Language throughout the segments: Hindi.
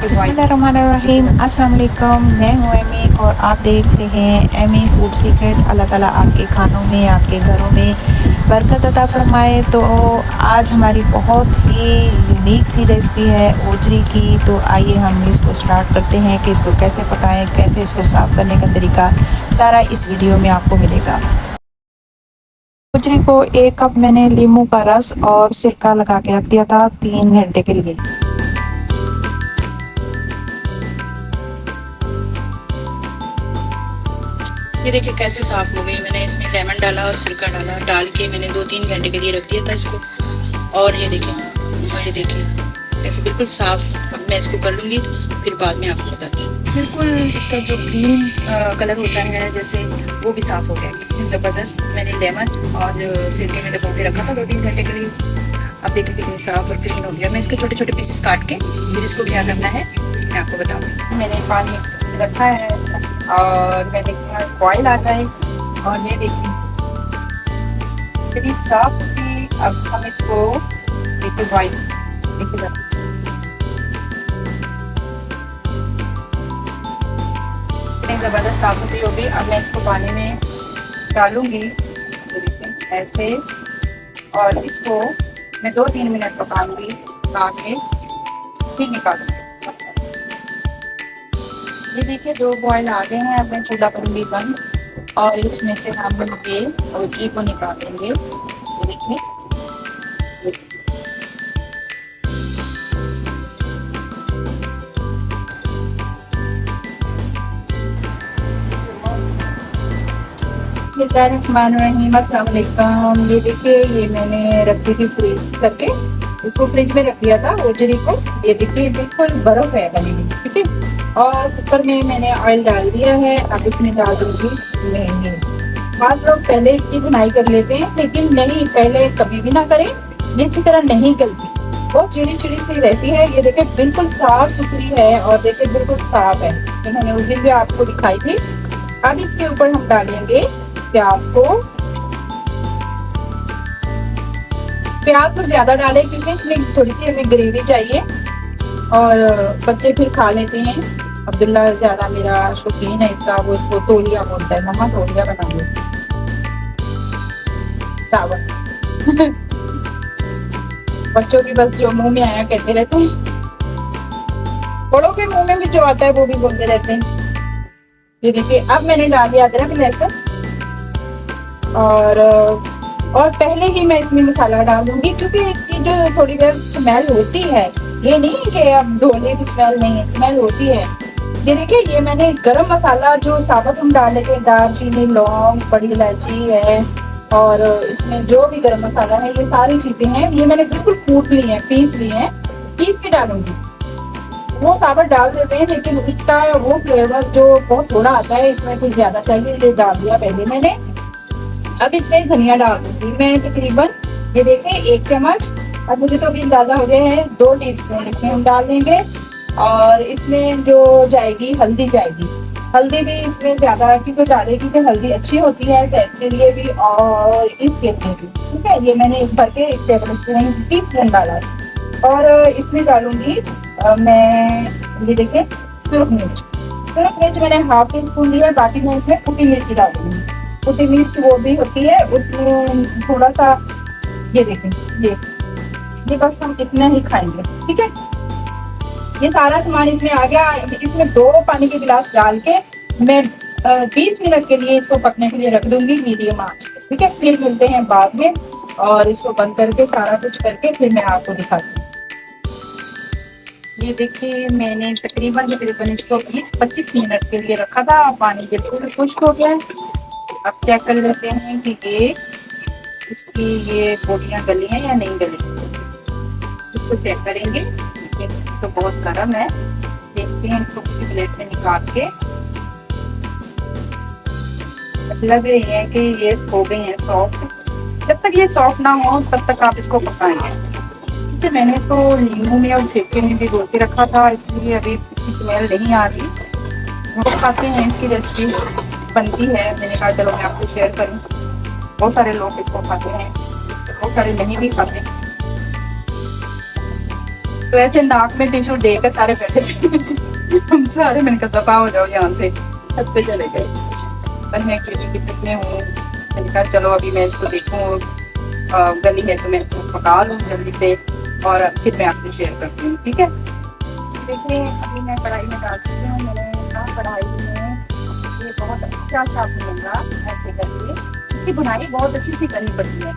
बिस्मिल्लाहिर्रहमानिर्रहीम। अस्सलाम वालेकुम। मैं हूँ एमी और आप देख रहे हैं एमी फूड सीक्रेट। अल्लाह ताला आपके खानों में, आपके घरों में बरकत अता फरमाए। तो आज हमारी बहुत ही यूनिक सी रेसिपी है ओजरी की। तो आइए हम इसको स्टार्ट करते हैं कि इसको कैसे पकाएं, कैसे इसको साफ़ करने का तरीका सारा इस वीडियो में आपको मिलेगा। ओजरी को 1 कप मैंने नींबू का रस और सिरका लगा के रख दिया था 3 घंटे के लिए। ये देखिए कैसे साफ हो गई। मैंने इसमें लेमन डाला और सिरका डाल के मैंने 2-3 घंटे के लिए रख दिया था इसको। और ये देखिए ऐसे बिल्कुल साफ। अब मैं इसको कर लूँगी, फिर बाद में आपको बताती हूँ। बिल्कुल इसका जो ग्रीन कलर होता है जैसे, वो भी साफ हो गया ज़बरदस्त। मैंने लेमन और सिरके में डबो के रखा था 2-3 घंटे के लिए। अब देखिए कितनी साफ और क्लीन हो गया। मैं इसके छोटे छोटे पीसेस काट के फिर इसको क्या करना है मैं आपको बताऊँगी। मैंने पानी रखा है और मैं देखिए बॉयल आ जाए। और ये देखिए इतनी साफ सुथरी। अब हम इसको देखिए बॉयल इतनी ज़बरदस्त साफ सुथरी होगी। अब मैं इसको पानी में डालूंगी ऐसे, और इसको मैं 2-3 मिनट पकाऊंगी, पका के फिर निकालूंगी। ये देखिए 2 बॉयल आ गए हैं। अब मैं चूल्हा करूँगी बंद और इसमें से हम ये ओजरी को निकालेंगे। ये देखिए अस्सलाम वालेकुम। ये देखिए ये मैंने रखी थी फ्रीज करके, इसको फ्रिज में रख दिया था ओजरी को। ये देखिए बिल्कुल बर्फ है बनी हुई, ठीक है। और कुकर में मैंने ऑयल डाल दिया है। अब इसमें डाल दूंगी मेहंदी। बहुत लोग पहले इसकी भुनाई कर लेते हैं, लेकिन नहीं, पहले कभी भी ना करें। ये अच्छी तरह नहीं गलती, बहुत चिड़ी चिड़ी सी रहती है। ये देखिए बिल्कुल साफ सुथरी है और देखिए बिल्कुल साफ है, तो मैंने उस दिन भी आपको दिखाई थी। अब इसके ऊपर हम डालेंगे प्याज को। प्याज को ज्यादा डालें क्योंकि इसमें थोड़ी सी हमें ग्रेवी चाहिए और बच्चे फिर खा लेते हैं। अब्दुल्ला ज्यादा मेरा शौकीन है इसका, वो इसको तोलिया बोलता है, मम्मा तोलिया बना दो चावल। बच्चों की बस जो मुंह में आया कहते रहते हैं, बड़ों के मुंह में भी जो आता है वो भी बोलते रहते हैं। ये देखिए अब मैंने डाल दिया अदरक लहसुन और पहले ही मैं इसमें मसाला डाल दूंगी क्योंकि इसकी जो थोड़ी बहुत स्मेल होती है, ये नहीं कि अब धोने की स्मेल नहीं है, स्मेल होती है। ये देखिए ये मैंने गरम मसाला जो साबुत हम डाल लेते हैं, दालचीनी, लौंग, बड़ी इलायची है और इसमें जो भी गरम मसाला है, ये सारी चीजें हैं, ये मैंने बिल्कुल कूट ली है, पीस ली है, पीस के डालूंगी। वो साबुत डाल देते हैं लेकिन इसका वो फ्लेवर जो बहुत थोड़ा आता है, इसमें कुछ ज्यादा चाहिए, ये डाल दिया पहले मैंने। अब इसमें धनिया डाल दूंगी मैं तकरीबन, ये देखें 1 चम्मच। अब मुझे तो अभी अंदाजा हो गया है 2 टीस्पून इसमें हम डाल देंगे। और इसमें जो जाएगी हल्दी जाएगी, हल्दी भी इसमें ज्यादा क्योंकि डालेगी कि हल्दी अच्छी होती है सेहत के लिए भी और इसके लिए भी, ठीक है। ये मैंने भर के 1 टेबल टीस्पून डाला है। और इसमें डालूंगी मैं, ये देखें सुरख मिर्च मैंने ½ टीस्पून लिया, बाकी मैं इसमें कुटी मिर्च डालूंगी। कुटी मिर्च वो भी होती है, उसमें थोड़ा सा, ये देखें ये बस हम इतना ही खाएंगे, ठीक है। ये सारा सामान इसमें आ गया। इसमें 2 पानी के गिलास डाल के मैं 20 मिनट के लिए इसको पकने के लिए रख दूंगी मीडियम आंच पे, ठीक है। फिर मिलते हैं बाद में और इसको बंद करके सारा कुछ करके फिर मैं आपको दिखाती हूँ। ये देखिए मैंने तकरीबन इसको 20-25 मिनट के लिए रखा था। पानी बिल्कुल खुश्क हो गया है। अब चेक कर लेते हैं कि इसकी ये बोटियां गली हैं या नहीं गली, इसको चेक करेंगे। ये तो बहुत गर्म है, देखते हैं इसको किसी प्लेट में निकाल के। लग रही है कि ये हो गई हैं सॉफ्ट। जब तक ये सॉफ्ट ना हो तब तक आप इसको पकाएंगे। तो मैंने इसको नींबू में और सिरके में भी धो के रखा था, इसलिए अभी इसकी स्मेल नहीं आ रही। हम खाते हैं, इसकी रेसिपी बनती है, मैंने कहा चलो मैं आपको शेयर करूं। बहुत सारे लोग इसको खाते हैं, बहुत सारे नहीं भी खाते। तो ऐसे नाक में टिश्यू देकर सारे बैठे हम सारे, मैंने कहा दफा हो जाओ यहाँ से, छत पे चले गए। पर है कि कितने हूँ, मैंने कहा चलो अभी मैं इसको देखूँ, गली है तो मैं इसको पका लूँ जल्दी से और फिर मैं आपसे शेयर करती हूँ, ठीक है। देखिए अभी मैं कढ़ाई में डाल चुकी हूँ, मैंने कहा कढ़ाई में ये बहुत अच्छा सा भूनूंगा ऐसे करके। इसकी बुनाई बहुत अच्छी सी करनी पड़ती है,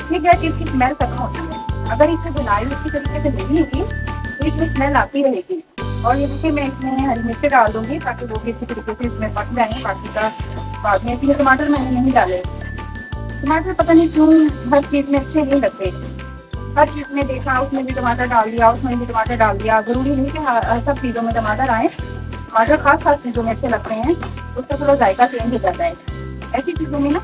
ठीक है, कि इसकी स्मेल खत्म होती है। अगर इसकी बुनाई अच्छी तरीके से नहीं होगी तो इसमें स्मेल आती रहेगी। और ये देखिए मैं इसमें हरी मिर्ची डाल दूंगी ताकि वो भी अच्छी तरीके से इसमें पक जाए। बाकी का बाद में इसमें टमाटर मैंने नहीं डाले, टमाटर पता नहीं क्यों हर चीज़ में अच्छे नहीं लगते। हर चीज़ में देखा उसमें भी टमाटर डाल दिया, उसमें भी टमाटर डाल दिया। जरूरी नहीं कि हर सब चीज़ों में टमाटर आए, टमाटर खास खास चीज़ों में अच्छे लगते हैं, उसका थोड़ा जायका चेंज हो जाता है ऐसी चीज़ों में ना।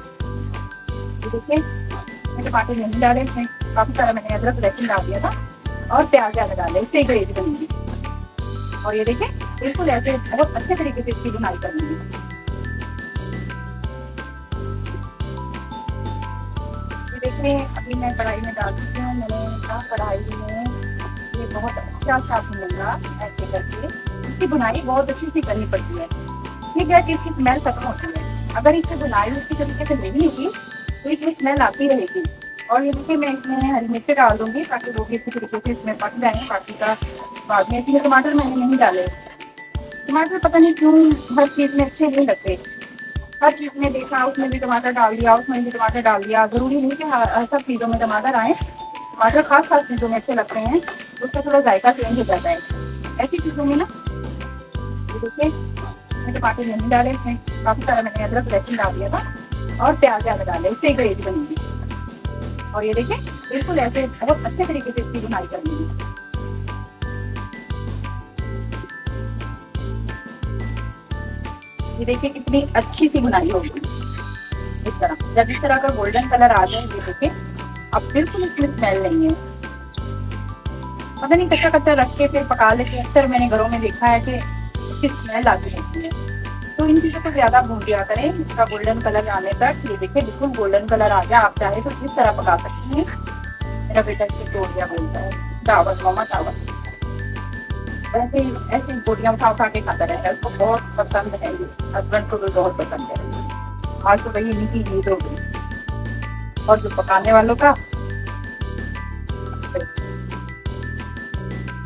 देखिए मैं टमाटर नहीं डाले, इसमें काफ़ी सारा मैंने अदरक लहसुन डाल दिया था और प्याज ज़्यादा डाले, इससे ग्रेवी बनेगी। और ये देखिए बिल्कुल ऐसे बहुत अच्छे तरीके से इसकी बुनाई करनी है। देखिए अभी मैं कढ़ाई में डाल चुकी हूँ, मैंने कहा कढ़ाई में ये बहुत अच्छा सा भूनूंगा ऐसे करके। इसकी बुनाई बहुत अच्छी सी करनी पड़ती है, ठीक है, कि इसकी स्मेल खत्म होती है। अगर इसकी बुनाई उसी तरीके से नहीं होगी तो इसमें स्मेल आती रहेगी। और ये देखिए मैं इसमें हरी मिर्ची डाल दूंगी ताकि वो भी अच्छी तरीके से इसमें पक जाए। बाकी का बाद में इसमें टमाटर मैंने नहीं डाले, टमाटर पता नहीं क्यों हर चीज़ में अच्छे नहीं लगते। हर चीज़ में देखा उसमें भी टमाटर डाल दिया, उसमें भी टमाटर डाल दिया। जरूरी नहीं कि हर सब चीज़ों में टमाटर आए, टमाटर खास खास चीज़ों में अच्छे लगते हैं, उसका थोड़ा जायका चेंज हो जाता है ऐसी चीज़ों में ना। देखिए मैं टमाटर नहीं डाले, इसमें काफ़ी सारा मैंने अदरक लहसुन डाल दिया था और प्याज ज़्यादा डाले, इससे ग्रेवी बनेगी। और ये देखिए बिल्कुल ऐसे बहुत अच्छे तरीके से इसकी बुनाई करनी है। ये देखिए कितनी अच्छी सी बुनाई होगी इस तरह। जब इस तरह का गोल्डन कलर आ जाए, ये देखिए अब बिल्कुल इसमें स्मेल नहीं है। पता नहीं कच्चा कच्चा रख के फिर पका लेते, अक्सर मैंने घरों में देखा है कि इसकी स्मेल आती रहती है। तो इन चीज़ों को ज़्यादा भून दिया करें, इसका गोल्डन कलर आने तक। ये देखिए बिल्कुल गोल्डन कलर आ गया, आप चाहे तो इस तरह पका सकती हैं। मेरा बेटा इससे तोड़िया बोलता है, दावत मामा दावत, ऐसे ऐसे बोटियाँ उठा उठा के खाता रहता है, उसको बहुत पसंद है। ये हस्बैंड को भी बहुत पसंद है। आज तो भाई इन्हीं की ईद हो गई। और जो पकाने वालों का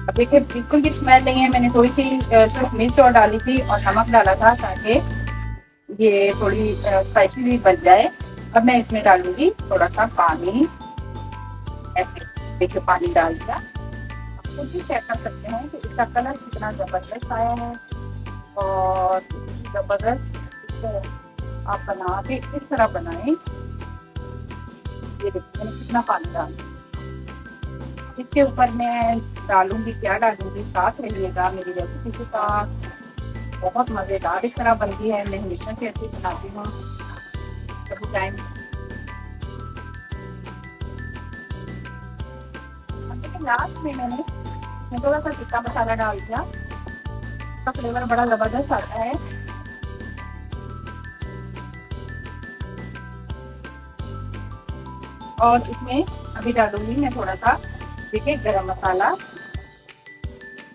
अब देखिए बिल्कुल भी स्मेल नहीं है। मैंने थोड़ी सी सिर्फ मिर्च और डाली थी और नमक डाला था ताकि ये थोड़ी स्पाइसी भी बन जाए। अब मैं इसमें डालूंगी थोड़ा सा पानी, ऐसे देखिए पानी डाल दिया। आप भी चेक कर सकते हैं कि इसका कलर कितना ज़बरदस्त आया है और ज़बरदस्त आप बना के इस तरह बनाएं। ये देखिए मैंने कितना पानी डाला। इसके ऊपर मैं डालूंगी, क्या डालूंगी, साथ रहिएगा मेरी रेसिपी के साथ। बहुत मज़ेदार इस तरह बनती है, मैं हमेशा से ऐसे बनाती हूँ कभी टाइम। लास्ट में मैंने थोड़ा सा टिक्का मसाला डाल दिया, इसका फ्लेवर बड़ा ज़बरदस्त आता है। और इसमें अभी डालूंगी मैं थोड़ा सा, देखिए गरम मसाला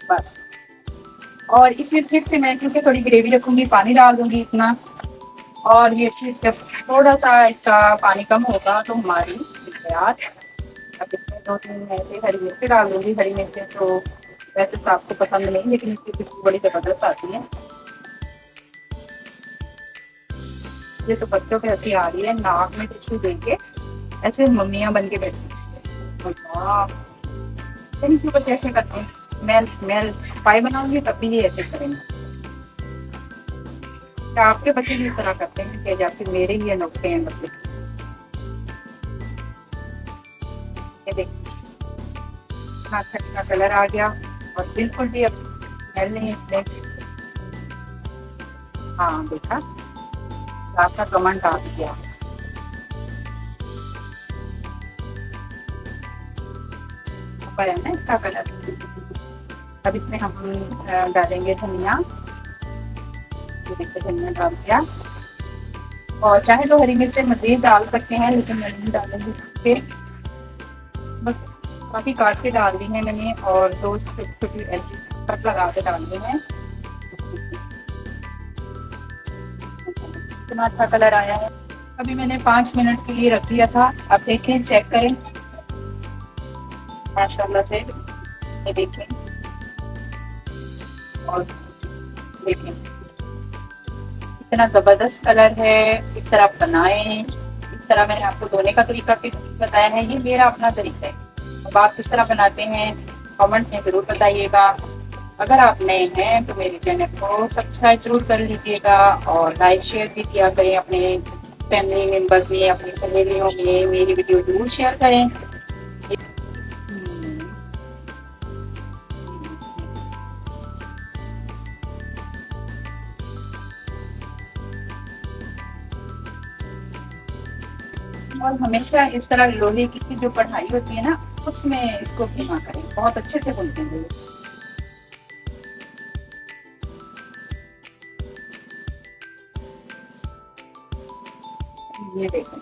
बस। और इसमें फिर से मैं क्योंकि थोड़ी ग्रेवी रखूंगी पानी डाल दूंगी इतना। और ये फिर जब थोड़ा सा इसका पानी कम होगा तो हमारी तैयार। अब इसमें 2-3 ऐसे हरी मिर्ची डाल दूंगी। हरी मिर्ची तो वैसे तो आपको पसंद नहीं, लेकिन इसकी खुशबू बड़ी ज़बरदस्त आती है। ये तो बच्चों पे हंसी आ रही है, नाक में टिश्यू देके ऐसे मम्मियाँ बन के बैठी। इनके ऊपर कैसे करते हैं, मैं पाई बनाऊंगी तब भी ये ऐसे करेंगे। क्या आपके बच्चे भी इस तरह करते हैं क्या, या फिर मेरे ही अनोखे हैं बच्चे? ये देखिए कितना अच्छा कलर आ गया और बिल्कुल भी अब स्मेल नहीं इसमें। हाँ देखा, आपका कमेंट आ गया। है ना इसका कलर। अब इसमें हम डालेंगे धनिया। देखिए धनिया डाल दिया, और चाहे तो हरी मिर्च मज़ीद डाल सकते हैं, लेकिन मैं नहीं डालूंगी। बस काफी काट के डाल दी है मैंने और दो छोटी छोटी ऐसी कट लगा के डाल दी है। इतना अच्छा कलर आया है। अभी मैंने 5 मिनट के लिए रख दिया था। अब देखें, चेक करें माशाल्लाह से, ये देखें और देखें इतना जबरदस्त कलर है। इस तरह आप बनाएं। इस तरह मैंने आपको धोने का तरीका भी बताया है, ये मेरा अपना तरीका है। अब आप किस तरह बनाते हैं कमेंट में जरूर बताइएगा। अगर आप नए हैं तो मेरे चैनल को सब्सक्राइब जरूर कर लीजिएगा और लाइक शेयर भी किया करें। अपने फैमिली मेम्बर में, अपनी सहेलियों में मेरी वीडियो जरूर शेयर करें। और हमेशा इस तरह लोहे की जो कढ़ाई होती है ना, उसमें इसको भुना करें, बहुत अच्छे से भूनते हैं। ये देखें,